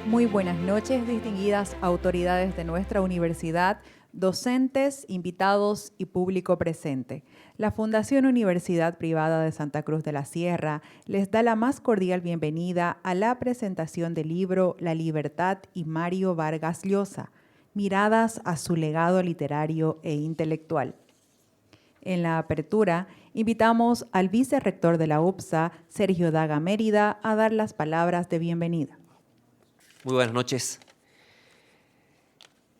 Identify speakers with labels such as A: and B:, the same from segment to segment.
A: Muy buenas noches, distinguidas autoridades de nuestra universidad, docentes, invitados y público presente. La Fundación Universidad Privada de Santa Cruz de la Sierra les da la más cordial bienvenida a la presentación del libro La Libertad y Mario Vargas Llosa, miradas a su legado literario e intelectual. En la apertura, invitamos al vicerrector de la UPSA, Sergio Daga Mérida, a dar las palabras de bienvenida.
B: Muy buenas noches.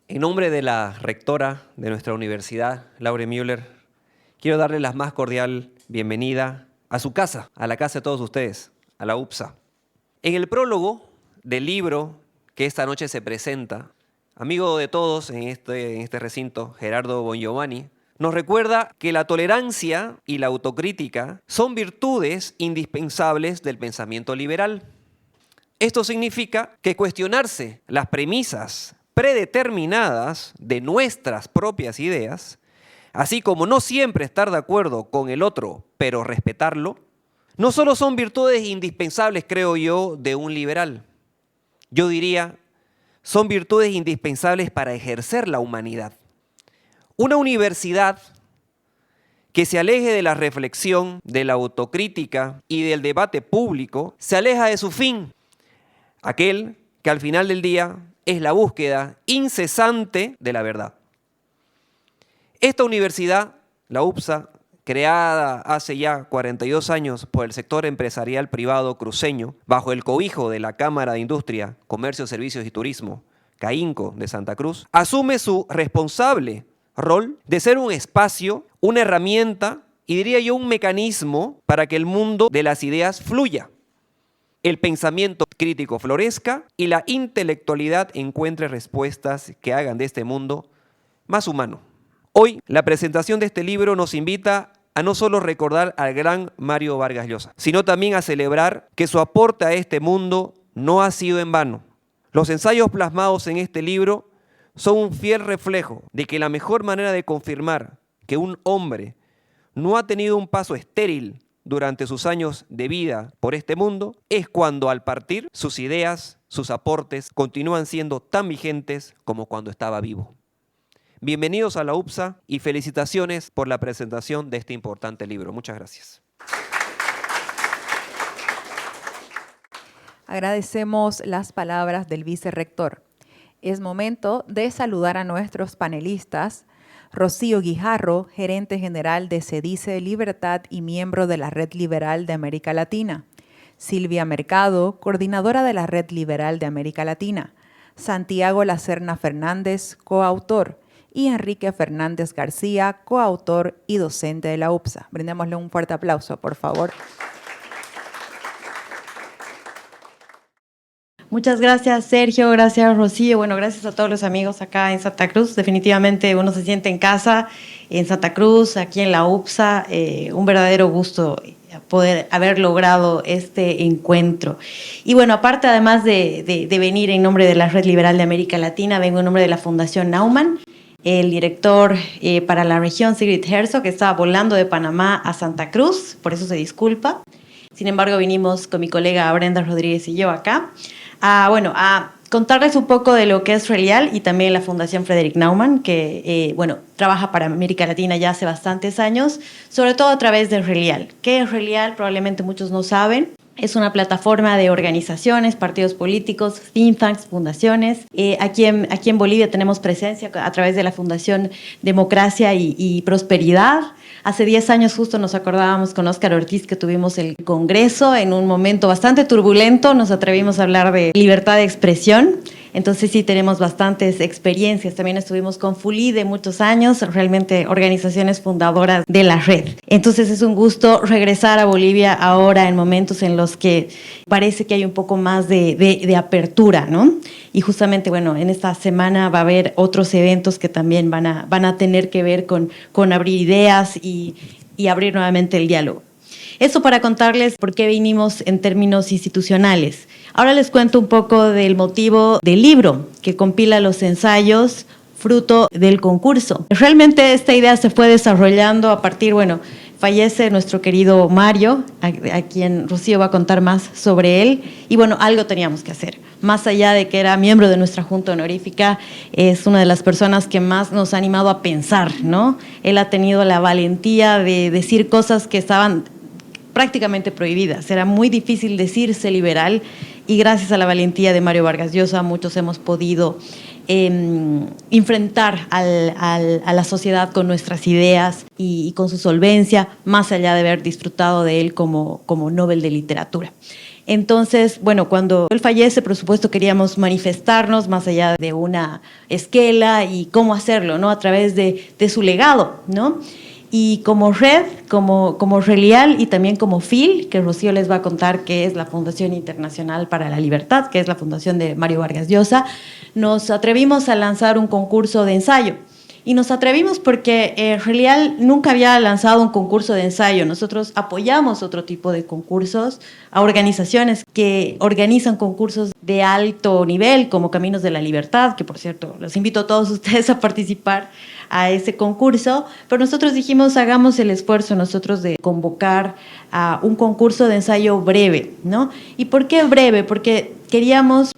B: En nombre de la rectora de nuestra universidad, Laure Müller, quiero darle la más cordial bienvenida a su casa, a la casa de todos ustedes, a la UPSA. En el prólogo del libro que esta noche se presenta, amigo de todos en este recinto, Gerardo Bongiovanni, nos recuerda que la tolerancia y la autocrítica son virtudes indispensables del pensamiento liberal. Esto significa que cuestionarse las premisas predeterminadas de nuestras propias ideas, así como no siempre estar de acuerdo con el otro, pero respetarlo, no solo son virtudes indispensables, creo yo, de un liberal. Yo diría, son virtudes indispensables para ejercer la humanidad. Una universidad que se aleje de la reflexión, de la autocrítica y del debate público, se aleja de su fin, aquel que al final del día es la búsqueda incesante de la verdad. Esta universidad, la UPSA, creada hace ya 42 años por el sector empresarial privado cruceño, bajo el cobijo de la Cámara de Industria, Comercio, Servicios y Turismo, CAINCO de Santa Cruz, asume su responsable rol de ser un espacio, una herramienta y diría yo un mecanismo para que el mundo de las ideas fluya, el pensamiento crítico florezca y la intelectualidad encuentre respuestas que hagan de este mundo más humano. Hoy, la presentación de este libro nos invita a no solo recordar al gran Mario Vargas Llosa, sino también a celebrar que su aporte a este mundo no ha sido en vano. Los ensayos plasmados en este libro son un fiel reflejo de que la mejor manera de confirmar que un hombre no ha tenido un paso estéril durante sus años de vida por este mundo es cuando al partir sus ideas, sus aportes continúan siendo tan vigentes como cuando estaba vivo. Bienvenidos a la UPSA y felicitaciones por la presentación de este importante libro. Muchas gracias.
A: Agradecemos las palabras del vicerrector. Es momento de saludar a nuestros panelistas. Rocío Guijarro, gerente general de CEDICE Libertad y miembro de la Red Liberal de América Latina. Silvia Mercado, coordinadora de la Red Liberal de América Latina. Santiago Lacerna Fernández, coautor. Y Enrique Fernández García, coautor y docente de la UPSA. Brindémosle un fuerte aplauso, por favor.
C: Muchas gracias, Sergio, gracias, Rocío. Bueno, gracias a todos los amigos acá en Santa Cruz. Definitivamente uno se siente en casa en Santa Cruz, aquí en la UPSA. Un verdadero gusto poder haber logrado este encuentro. Y bueno, aparte además de venir en nombre de la Red Liberal de América Latina, vengo en nombre de la Fundación Naumann. El director para la región, Sigrid Herzog, que estaba volando de Panamá a Santa Cruz, por eso se disculpa. Sin embargo, vinimos con mi colega Brenda Rodríguez y yo acá a contarles un poco de lo que es RELIAL y también la Fundación Frederick Naumann, que trabaja para América Latina ya hace bastantes años, sobre todo a través de RELIAL. ¿Qué es RELIAL? Probablemente muchos no saben. Es una plataforma de organizaciones, partidos políticos, think tanks, fundaciones. Aquí en Bolivia tenemos presencia a través de la Fundación Democracia y Prosperidad. Hace 10 años justo nos acordábamos con Óscar Ortiz que tuvimos el congreso en un momento bastante turbulento. Nos atrevimos a hablar de libertad de expresión. Entonces sí tenemos bastantes experiencias. También estuvimos con FULI de muchos años, realmente organizaciones fundadoras de la red. Entonces es un gusto regresar a Bolivia ahora en momentos en los que parece que hay un poco más de apertura, ¿no? Y justamente, bueno, en esta semana va a haber otros eventos que también van a tener que ver con abrir ideas y abrir nuevamente el diálogo. Eso para contarles por qué vinimos en términos institucionales. Ahora les cuento un poco del motivo del libro que compila los ensayos fruto del concurso. Realmente esta idea se fue desarrollando a partir, fallece nuestro querido Mario, a quien Rocío va a contar más sobre él, y bueno, algo teníamos que hacer. Más allá de que era miembro de nuestra Junta Honorífica, es una de las personas que más nos ha animado a pensar, ¿no? Él ha tenido la valentía de decir cosas que estaban prácticamente prohibidas. Era muy difícil decirse liberal y gracias a la valentía de Mario Vargas Llosa muchos hemos podido enfrentar a la sociedad con nuestras ideas y con su solvencia, más allá de haber disfrutado de él como Nobel de Literatura. Entonces, bueno, cuando él fallece, por supuesto, queríamos manifestarnos más allá de una esquela y cómo hacerlo, ¿no? A través de su legado, ¿no? Y como red, como Relial y también como FIL, que Rocío les va a contar que es la Fundación Internacional para la Libertad, que es la fundación de Mario Vargas Llosa, nos atrevimos a lanzar un concurso de ensayo. Y nos atrevimos porque Relial nunca había lanzado un concurso de ensayo. Nosotros apoyamos otro tipo de concursos a organizaciones que organizan concursos de alto nivel, como Caminos de la Libertad, que por cierto, los invito a todos ustedes a participar a ese concurso, pero nosotros dijimos, hagamos el esfuerzo nosotros de convocar a un concurso de ensayo breve, ¿no? ¿Y por qué breve? Porque queríamos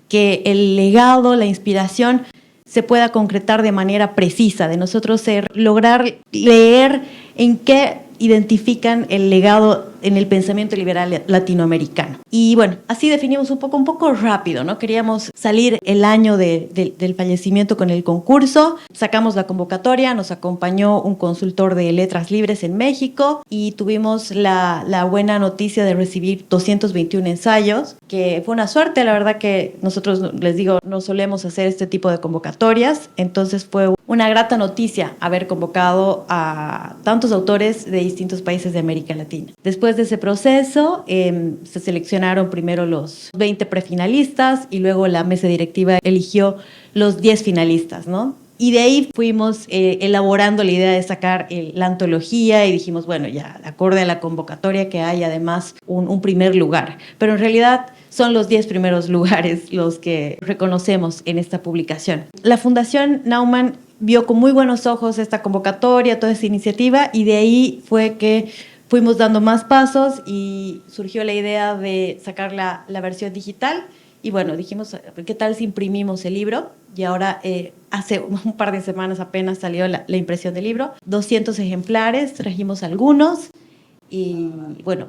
C: que el legado, la inspiración se pueda concretar de manera precisa, de nosotros lograr leer en qué identifican el legado en el pensamiento liberal latinoamericano. Y bueno, así definimos un poco rápido, ¿no? Queríamos salir el año del fallecimiento con el concurso, sacamos la convocatoria, nos acompañó un consultor de letras libres en México y tuvimos la buena noticia de recibir 221 ensayos, que fue una suerte, la verdad que nosotros, les digo, no solemos hacer este tipo de convocatorias, entonces fue una grata noticia haber convocado a tantos autores de distintos países de América Latina. Después de ese proceso, se seleccionaron primero los 20 prefinalistas y luego la mesa directiva eligió los 10 finalistas, ¿no? Y de ahí fuimos elaborando la idea de sacar la antología y dijimos, bueno, ya, acorde a la convocatoria que hay además un primer lugar. Pero en realidad son los 10 primeros lugares los que reconocemos en esta publicación. La Fundación Naumann vio con muy buenos ojos esta convocatoria, toda esta iniciativa, y de ahí fue que fuimos dando más pasos y surgió la idea de sacar la versión digital. Y bueno, dijimos, ¿qué tal si imprimimos el libro? Y ahora, hace un par de semanas apenas salió la impresión del libro. 200 ejemplares, trajimos algunos. Y bueno,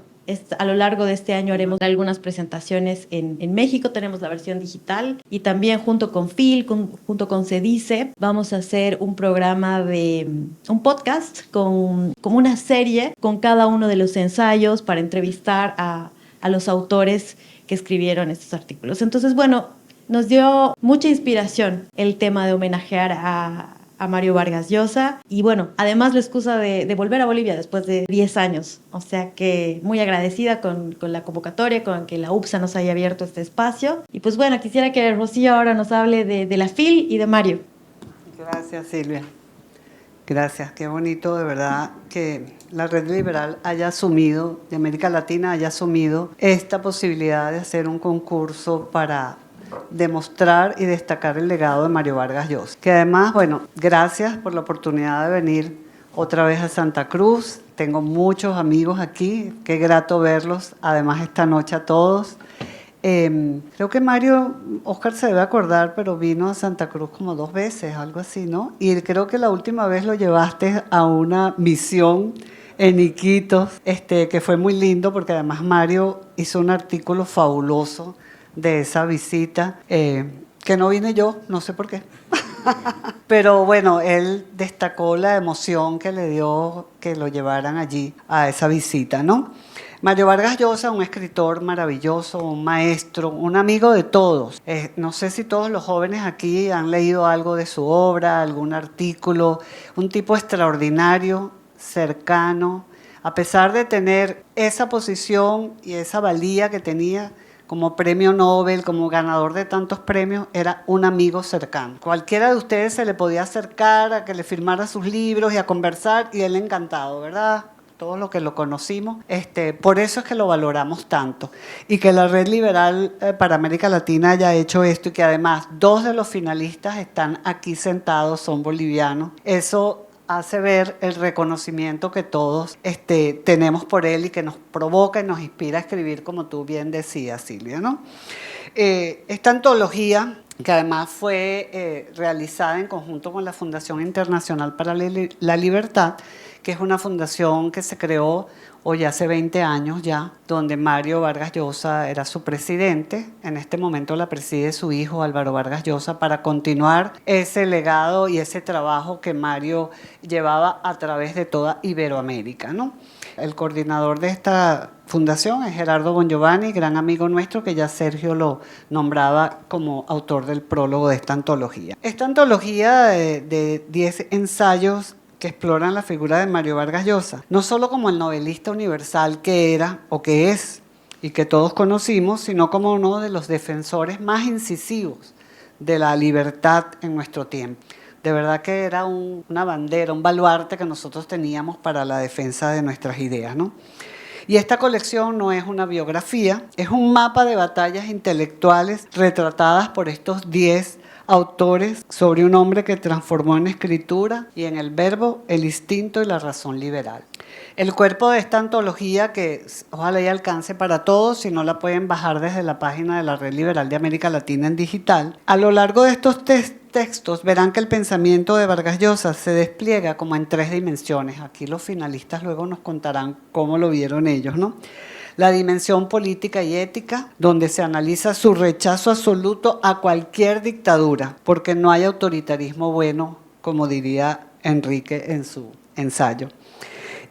C: a lo largo de este año haremos algunas presentaciones en México. Tenemos la versión digital. Y también junto con Phil, junto con Cedice, vamos a hacer un programa un podcast como una serie con cada uno de los ensayos para entrevistar a los autores que escribieron estos artículos. Entonces, bueno, nos dio mucha inspiración el tema de homenajear a Mario Vargas Llosa y bueno, además la excusa de volver a Bolivia después de 10 años. O sea que muy agradecida con la convocatoria, con que la UPSA nos haya abierto este espacio. Y pues bueno, quisiera que Rocío ahora nos hable de la FIL y de Mario.
D: Gracias, Silvia. Gracias, qué bonito de verdad que la Red Liberal haya asumido, de América Latina haya asumido esta posibilidad de hacer un concurso para demostrar y destacar el legado de Mario Vargas Llosa. Que además, bueno, gracias por la oportunidad de venir otra vez a Santa Cruz. Tengo muchos amigos aquí, qué grato verlos, además esta noche a todos. Creo que Mario, Oscar se debe acordar, pero vino a Santa Cruz como 2 veces, algo así, ¿no? Y creo que la última vez lo llevaste a una misión en Iquitos, que fue muy lindo, porque además Mario hizo un artículo fabuloso de esa visita, que no vine yo, no sé por qué. Pero bueno, él destacó la emoción que le dio que lo llevaran allí a esa visita, ¿no? Mario Vargas Llosa, un escritor maravilloso, un maestro, un amigo de todos. No sé si todos los jóvenes aquí han leído algo de su obra, algún artículo, un tipo extraordinario, cercano, a pesar de tener esa posición y esa valía que tenía como premio Nobel, como ganador de tantos premios, era un amigo cercano. Cualquiera de ustedes se le podía acercar a que le firmara sus libros y a conversar, y él encantado, ¿verdad? Todos los que lo conocimos, por eso es que lo valoramos tanto. Y que la Red Liberal para América Latina haya hecho esto y que además 2 de los finalistas están aquí sentados, son bolivianos. Eso hace ver el reconocimiento que todos tenemos por él y que nos provoca y nos inspira a escribir, como tú bien decías, Silvia, ¿no? Esta antología, que además fue realizada en conjunto con la Fundación Internacional para la Libertad, que es una fundación que se creó hoy hace 20 años ya, donde Mario Vargas Llosa era su presidente. En este momento la preside su hijo Álvaro Vargas Llosa, para continuar ese legado y ese trabajo que Mario llevaba a través de toda Iberoamérica, ¿no? El coordinador de esta fundación es Gerardo Bongiovanni, gran amigo nuestro, que ya Sergio lo nombraba como autor del prólogo de esta antología. Esta antología de 10 ensayos que exploran la figura de Mario Vargas Llosa, no solo como el novelista universal que era o que es y que todos conocimos, sino como uno de los defensores más incisivos de la libertad en nuestro tiempo. De verdad que era una bandera, un baluarte que nosotros teníamos para la defensa de nuestras ideas, ¿no? Y esta colección no es una biografía, es un mapa de batallas intelectuales retratadas por estos 10 autores sobre un hombre que transformó en escritura y en el verbo el instinto y la razón liberal. El cuerpo de esta antología, que ojalá y alcance para todos, si no la pueden bajar desde la página de la Red Liberal de América Latina en digital, a lo largo de estos textos verán que el pensamiento de Vargas Llosa se despliega como en 3 dimensiones. Aquí los finalistas luego nos contarán cómo lo vieron ellos, ¿no? La dimensión política y ética, donde se analiza su rechazo absoluto a cualquier dictadura, porque no hay autoritarismo bueno, como diría Enrique en su ensayo.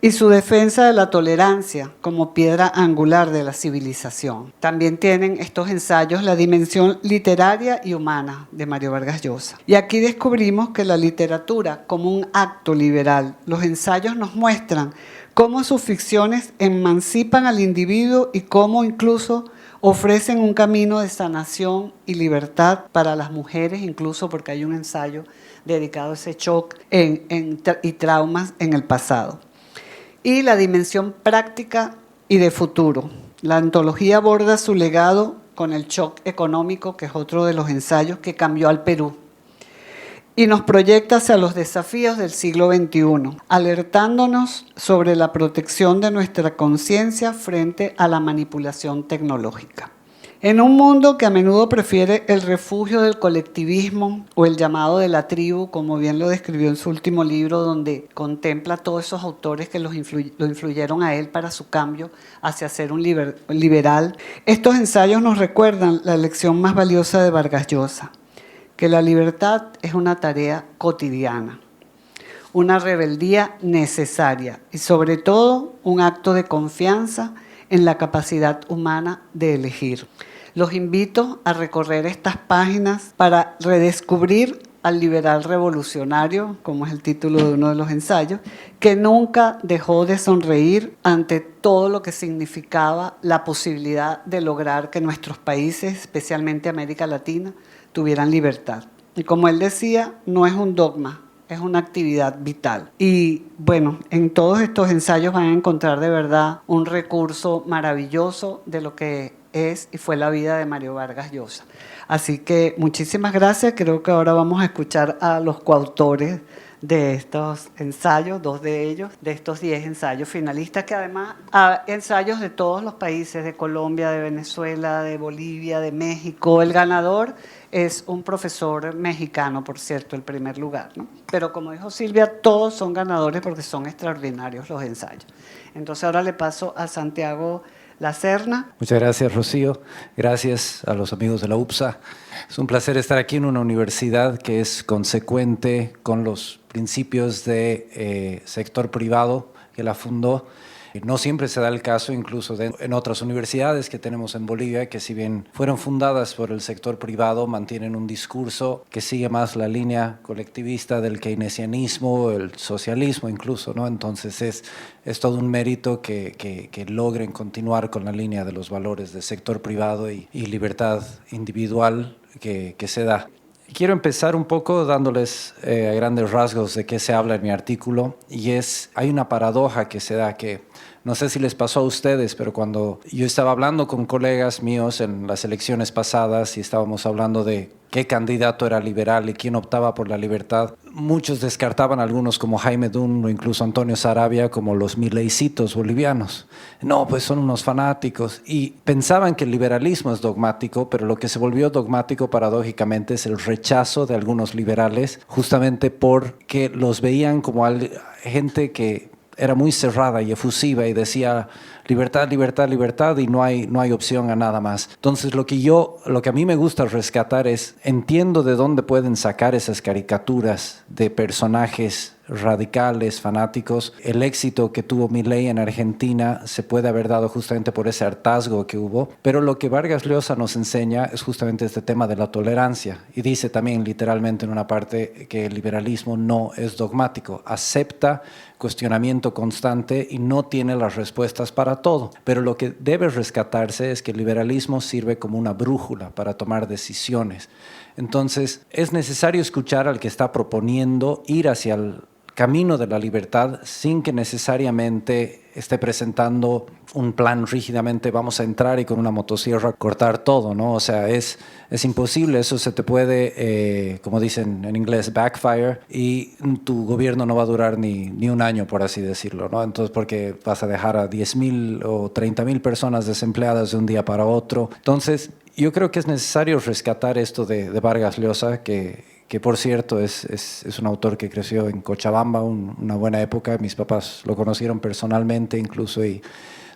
D: Y su defensa de la tolerancia como piedra angular de la civilización. También tienen estos ensayos la dimensión literaria y humana de Mario Vargas Llosa. Y aquí descubrimos que la literatura como un acto liberal, los ensayos nos muestran cómo sus ficciones emancipan al individuo y cómo incluso ofrecen un camino de sanación y libertad para las mujeres, incluso porque hay un ensayo dedicado a ese shock y traumas en el pasado. Y la dimensión práctica y de futuro. La antología aborda su legado con el shock económico, que es otro de los ensayos que cambió al Perú, y nos proyecta hacia los desafíos del siglo XXI, alertándonos sobre la protección de nuestra conciencia frente a la manipulación tecnológica. En un mundo que a menudo prefiere el refugio del colectivismo o el llamado de la tribu, como bien lo describió en su último libro, donde contempla a todos esos autores que lo influyeron a él para su cambio hacia ser un liberal, estos ensayos nos recuerdan la lección más valiosa de Vargas Llosa, que la libertad es una tarea cotidiana, una rebeldía necesaria y sobre todo un acto de confianza en la capacidad humana de elegir. Los invito a recorrer estas páginas para redescubrir al liberal revolucionario, como es el título de uno de los ensayos, que nunca dejó de sonreír ante todo lo que significaba la posibilidad de lograr que nuestros países, especialmente América Latina, tuvieran libertad. Y como él decía, no es un dogma, es una actividad vital. Y bueno, en todos estos ensayos van a encontrar de verdad un recurso maravilloso de lo que es y fue la vida de Mario Vargas Llosa. Así que muchísimas gracias. Creo que ahora vamos a escuchar a los coautores de estos ensayos, 2 de ellos, de estos 10 ensayos finalistas, que además ensayos de todos los países, de Colombia, de Venezuela, de Bolivia, de México. El ganador es un profesor mexicano, por cierto, el primer lugar, ¿no? Pero como dijo Silvia, todos son ganadores porque son extraordinarios los ensayos. Entonces ahora le paso a Santiago Lacerna.
E: Muchas gracias, Rocío. Gracias a los amigos de la UPSA. Es un placer estar aquí en una universidad que es consecuente con los principios de sector privado que la fundó. No siempre se da el caso, incluso en otras universidades que tenemos en Bolivia, que si bien fueron fundadas por el sector privado, mantienen un discurso que sigue más la línea colectivista del keynesianismo, el socialismo incluso, ¿no? Entonces es todo un mérito que logren continuar con la línea de los valores del sector privado y libertad individual que se da. Quiero empezar un poco dándoles a grandes rasgos de qué se habla en mi artículo, y hay una paradoja que se da, que No sé si les pasó a ustedes, pero cuando yo estaba hablando con colegas míos en las elecciones pasadas y estábamos hablando de qué candidato era liberal y quién optaba por la libertad, muchos descartaban a algunos como Jaime Dunn o incluso Antonio Saravia como los mileycitos bolivianos. No, pues son unos fanáticos. Y pensaban que el liberalismo es dogmático, pero lo que se volvió dogmático paradójicamente es el rechazo de algunos liberales, justamente porque los veían como gente que era muy cerrada y efusiva y decía libertad, libertad, libertad y no hay opción a nada más. Entonces lo que a mí me gusta rescatar es, entiendo de dónde pueden sacar esas caricaturas de personajes radicales, fanáticos. El éxito que tuvo Milei en Argentina se puede haber dado justamente por ese hartazgo que hubo, pero lo que Vargas Llosa nos enseña es justamente este tema de la tolerancia, y dice también literalmente en una parte que el liberalismo no es dogmático, acepta cuestionamiento constante y no tiene las respuestas para todo, pero lo que debe rescatarse es que el liberalismo sirve como una brújula para tomar decisiones. Entonces es necesario escuchar al que está proponiendo ir hacia el camino de la libertad sin que necesariamente esté presentando un plan rígidamente, vamos a entrar y con una motosierra cortar todo, ¿no? O sea, es imposible, eso se te puede, como dicen en inglés, backfire, y tu gobierno no va a durar ni un año, por así decirlo, ¿no? Entonces, porque vas a dejar a 10,000 o 30,000 personas desempleadas de un día para otro. Entonces, yo creo que es necesario rescatar esto de Vargas Llosa, que por cierto es un autor que creció en Cochabamba, una buena época. Mis papás lo conocieron personalmente incluso, y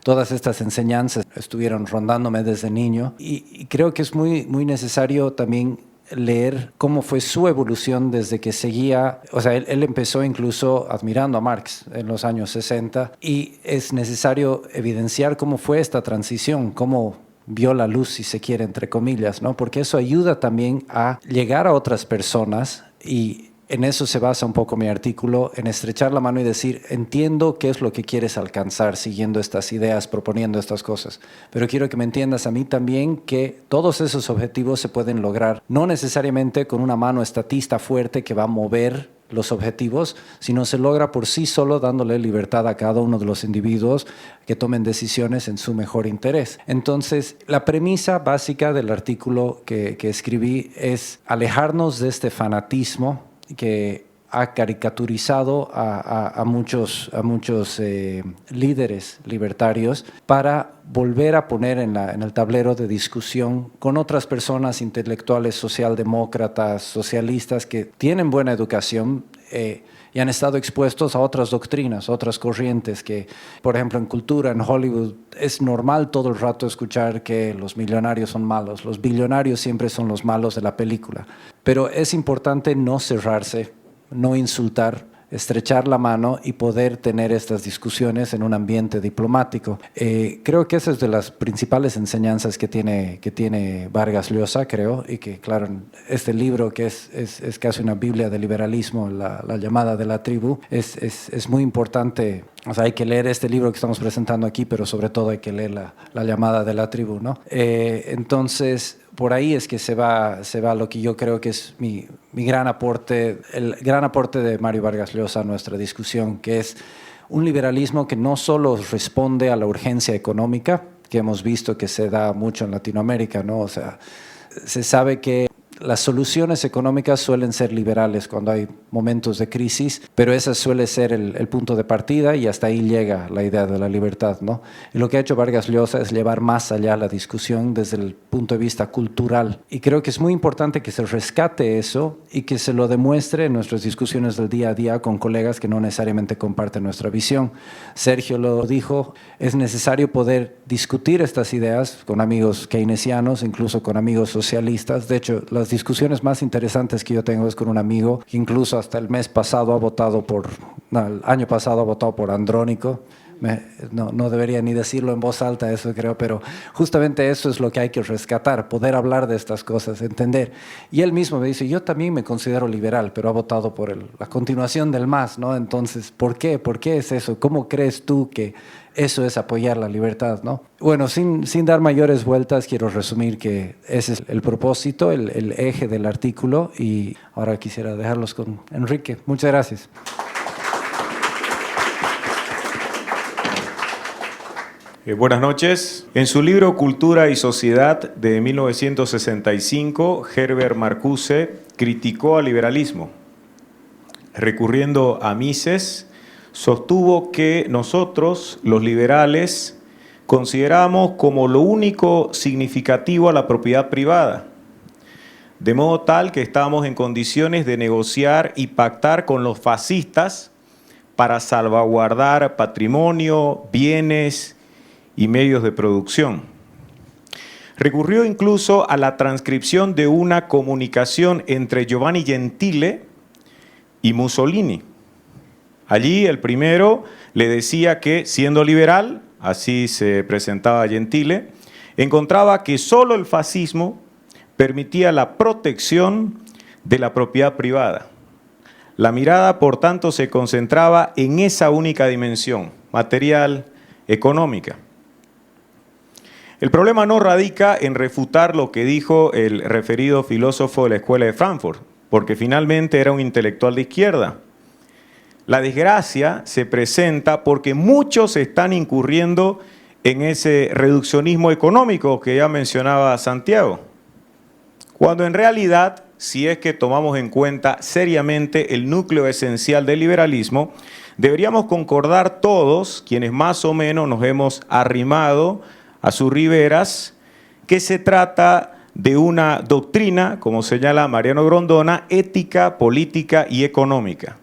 E: todas estas enseñanzas estuvieron rondándome desde niño. Y creo que es muy, muy necesario también leer cómo fue su evolución desde que seguía, o sea, él empezó incluso admirando a Marx en los años 60, y es necesario evidenciar cómo fue esta transición, cómo vio la luz, si se quiere, entre comillas, ¿no? Porque eso ayuda también a llegar a otras personas, y en eso se basa un poco mi artículo, en estrechar la mano y decir, entiendo qué es lo que quieres alcanzar siguiendo estas ideas, proponiendo estas cosas, pero quiero que me entiendas a mí también que todos esos objetivos se pueden lograr, no necesariamente con una mano estatista fuerte que va a mover los objetivos, sino se logra por sí solo dándole libertad a cada uno de los individuos que tomen decisiones en su mejor interés. Entonces, la premisa básica del artículo que escribí es alejarnos de este fanatismo que ha caricaturizado a muchos líderes libertarios, para volver a poner en el tablero de discusión con otras personas intelectuales, socialdemócratas, socialistas, que tienen buena educación y han estado expuestos a otras doctrinas, otras corrientes que, por ejemplo, en cultura, en Hollywood, es normal todo el rato escuchar que los millonarios son malos, los billonarios siempre son los malos de la película. Pero es importante no cerrarse, no insultar, estrechar la mano y poder tener estas discusiones en un ambiente diplomático. Creo que esa es de las principales enseñanzas que tiene Vargas Llosa, creo, y que, claro, este libro que es casi una Biblia del liberalismo, la llamada de la tribu, es muy importante. O sea, hay que leer este libro que estamos presentando aquí, pero sobre todo hay que leer la llamada de la tribu, ¿no? Entonces, por ahí es que se va lo que yo creo que es mi gran aporte, el gran aporte de Mario Vargas Llosa a nuestra discusión, que es un liberalismo que no solo responde a la urgencia económica, que hemos visto que se da mucho en Latinoamérica, ¿no? O sea, se sabe que las soluciones económicas suelen ser liberales cuando hay momentos de crisis, pero ese suele ser el punto de partida, y hasta ahí llega la idea de la libertad, ¿no? Y lo que ha hecho Vargas Llosa es llevar más allá la discusión desde el punto de vista cultural, y creo que es muy importante que se rescate eso y que se lo demuestre en nuestras discusiones del día a día con colegas que no necesariamente comparten nuestra visión. Sergio lo dijo, es necesario poder discutir estas ideas con amigos keynesianos, incluso con amigos socialistas. De hecho, las discusiones más interesantes que yo tengo es con un amigo que incluso hasta el año pasado ha votado por Andrónico. No debería ni decirlo en voz alta eso, creo, pero justamente eso es lo que hay que rescatar, poder hablar de estas cosas, entender. Y él mismo me dice, yo también me considero liberal, pero ha votado por la continuación del MAS, ¿no? Entonces, ¿por qué? ¿Por qué es eso? ¿Cómo crees tú que eso es apoyar la libertad, ¿no? Bueno, sin dar mayores vueltas, quiero resumir que ese es el propósito, el eje del artículo, y ahora quisiera dejarlos con Enrique. Muchas gracias.
F: Buenas noches. En su libro Cultura y Sociedad de 1965, Herbert Marcuse criticó al liberalismo. Recurriendo a Mises, sostuvo que nosotros, los liberales, consideramos como lo único significativo a la propiedad privada, de modo tal que estábamos en condiciones de negociar y pactar con los fascistas para salvaguardar patrimonio, bienes y medios de producción. Recurrió incluso a la transcripción de una comunicación entre Giovanni Gentile y Mussolini. Allí el primero le decía que, siendo liberal, así se presentaba Gentile, encontraba que solo el fascismo permitía la protección de la propiedad privada. La mirada, por tanto, se concentraba en esa única dimensión, material, económica. El problema no radica en refutar lo que dijo el referido filósofo de la Escuela de Frankfurt, porque finalmente era un intelectual de izquierda. La desgracia se presenta porque muchos están incurriendo en ese reduccionismo económico que ya mencionaba Santiago, cuando en realidad, si es que tomamos en cuenta seriamente el núcleo esencial del liberalismo, deberíamos concordar todos, quienes más o menos nos hemos arrimado a sus riberas, que se trata de una doctrina, como señala Mariano Grondona, ética, política y económica.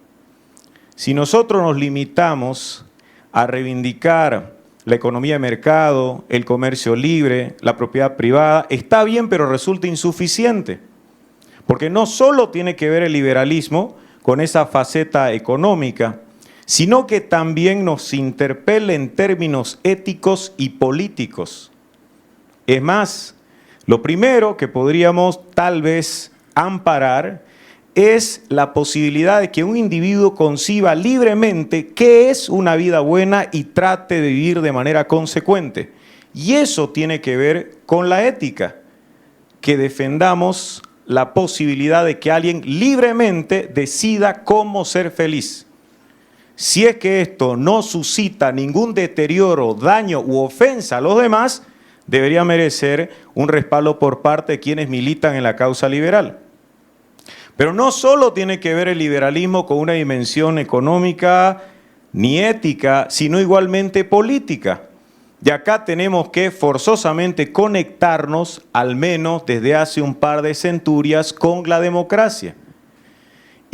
F: Si nosotros nos limitamos a reivindicar la economía de mercado, el comercio libre, la propiedad privada, está bien, pero resulta insuficiente. Porque no solo tiene que ver el liberalismo con esa faceta económica, sino que también nos interpela en términos éticos y políticos. Es más, lo primero que podríamos tal vez amparar es la posibilidad de que un individuo conciba libremente qué es una vida buena y trate de vivir de manera consecuente. Y eso tiene que ver con la ética, que defendamos la posibilidad de que alguien libremente decida cómo ser feliz. Si es que esto no suscita ningún deterioro, daño u ofensa a los demás, debería merecer un respaldo por parte de quienes militan en la causa liberal. Pero no solo tiene que ver el liberalismo con una dimensión económica ni ética, sino igualmente política. Y acá tenemos que forzosamente conectarnos, al menos desde hace un par de centurias, con la democracia.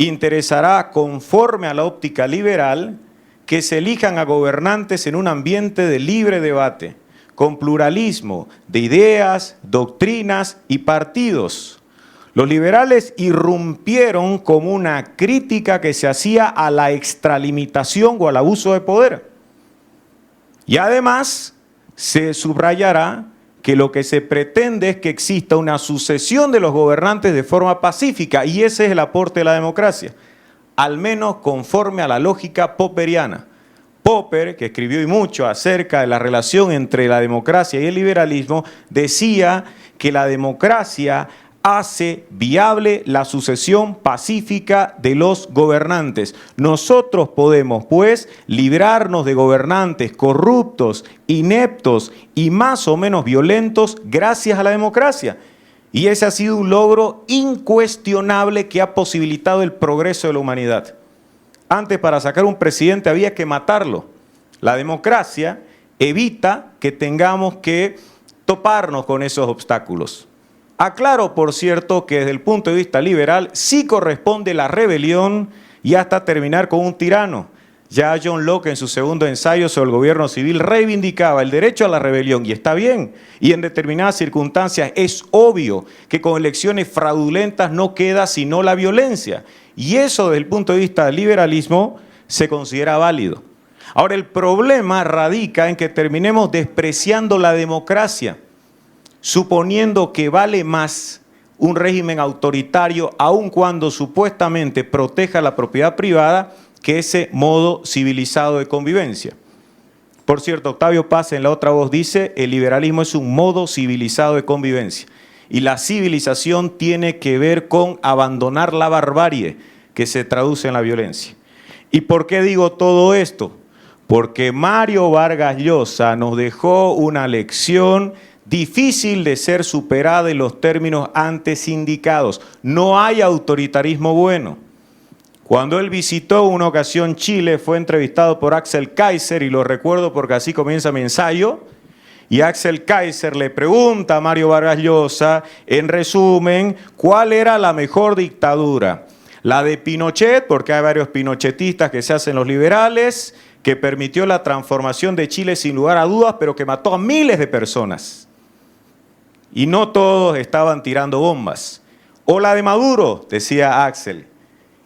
F: Interesará, conforme a la óptica liberal, que se elijan a gobernantes en un ambiente de libre debate, con pluralismo de ideas, doctrinas y partidos. Los liberales irrumpieron como una crítica que se hacía a la extralimitación o al abuso de poder. Y además se subrayará que lo que se pretende es que exista una sucesión de los gobernantes de forma pacífica, y ese es el aporte de la democracia, al menos conforme a la lógica popperiana. Popper, que escribió y mucho acerca de la relación entre la democracia y el liberalismo, decía que la democracia hace viable la sucesión pacífica de los gobernantes. Nosotros podemos, pues, librarnos de gobernantes corruptos, ineptos y más o menos violentos gracias a la democracia. Y ese ha sido un logro incuestionable que ha posibilitado el progreso de la humanidad. Antes, para sacar un presidente había que matarlo. La democracia evita que tengamos que toparnos con esos obstáculos. Aclaro, por cierto, que desde el punto de vista liberal sí corresponde la rebelión y hasta terminar con un tirano. Ya John Locke, en su segundo ensayo sobre el gobierno civil, reivindicaba el derecho a la rebelión, y está bien. Y en determinadas circunstancias es obvio que con elecciones fraudulentas no queda sino la violencia. Y eso, desde el punto de vista del liberalismo, se considera válido. Ahora, el problema radica en que terminemos despreciando la democracia, suponiendo que vale más un régimen autoritario, aun cuando supuestamente proteja la propiedad privada, que ese modo civilizado de convivencia. Por cierto, Octavio Paz en La Otra Voz dice: el liberalismo es un modo civilizado de convivencia. Y la civilización tiene que ver con abandonar la barbarie que se traduce en la violencia. ¿Y por qué digo todo esto? porque Mario Vargas Llosa nos dejó una lección difícil de ser superada en los términos antes indicados. No hay autoritarismo bueno. Cuando él visitó una ocasión Chile, fue entrevistado por Axel Kaiser, y lo recuerdo porque así comienza mi ensayo, y Axel Kaiser le pregunta a Mario Vargas Llosa, en resumen, ¿cuál era la mejor dictadura? La de Pinochet, porque hay varios pinochetistas que se hacen los liberales, que permitió la transformación de Chile sin lugar a dudas, pero que mató a miles de personas. Y no todos estaban tirando bombas. O la de Maduro, decía Axel.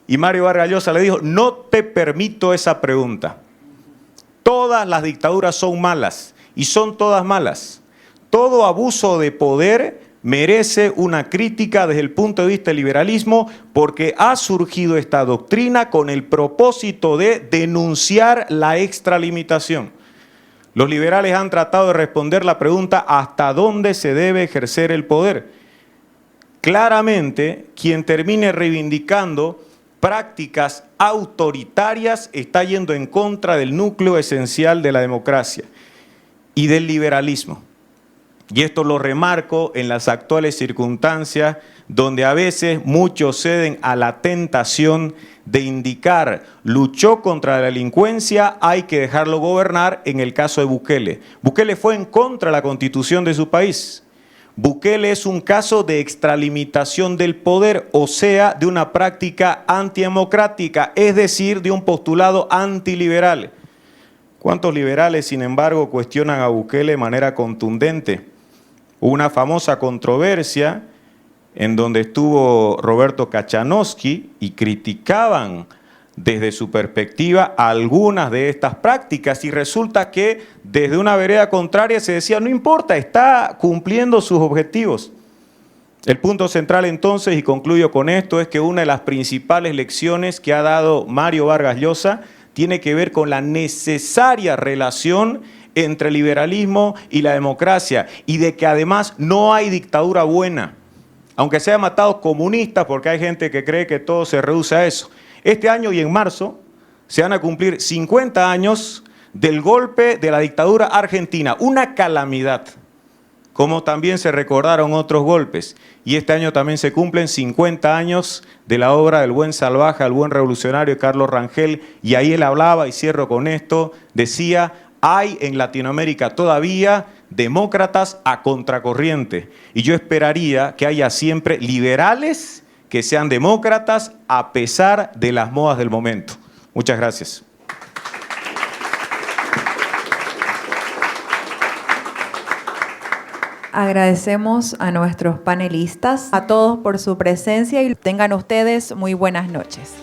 F: Y Mario Vargas Llosa le dijo, no te permito esa pregunta. Todas las dictaduras son malas, y son todas malas. Todo abuso de poder merece una crítica desde el punto de vista del liberalismo, porque ha surgido esta doctrina con el propósito de denunciar la extralimitación. Los liberales han tratado de responder la pregunta ¿hasta dónde se debe ejercer el poder? Claramente, quien termine reivindicando prácticas autoritarias está yendo en contra del núcleo esencial de la democracia y del liberalismo. Y esto lo remarco en las actuales circunstancias, donde a veces muchos ceden a la tentación de indicar, luchó contra la delincuencia, hay que dejarlo gobernar, en el caso de Bukele. Bukele fue en contra de la constitución de su país. Bukele es un caso de extralimitación del poder, o sea, de una práctica antidemocrática, es decir, de un postulado antiliberal. ¿Cuántos liberales, sin embargo, cuestionan a Bukele de manera contundente? Hubo una famosa controversia en donde estuvo Roberto Kachanowski y criticaban desde su perspectiva algunas de estas prácticas, y resulta que desde una vereda contraria se decía, no importa, está cumpliendo sus objetivos. El punto central entonces, y concluyo con esto, es que una de las principales lecciones que ha dado Mario Vargas Llosa tiene que ver con la necesaria relación entre el liberalismo y la democracia, y de que además no hay dictadura buena, aunque se haya matado comunistas, porque hay gente que cree que todo se reduce a eso. Este año y en marzo se van a cumplir 50 años del golpe de la dictadura argentina, una calamidad, como también se recordaron otros golpes. Y este año también se cumplen 50 años de la obra del buen salvaje, el buen revolucionario Carlos Rangel, y ahí él hablaba, y cierro con esto, decía, hay en Latinoamérica todavía demócratas a contracorriente, y yo esperaría que haya siempre liberales que sean demócratas a pesar de las modas del momento. Muchas gracias.
A: Agradecemos a nuestros panelistas, a todos por su presencia, y tengan ustedes muy buenas noches.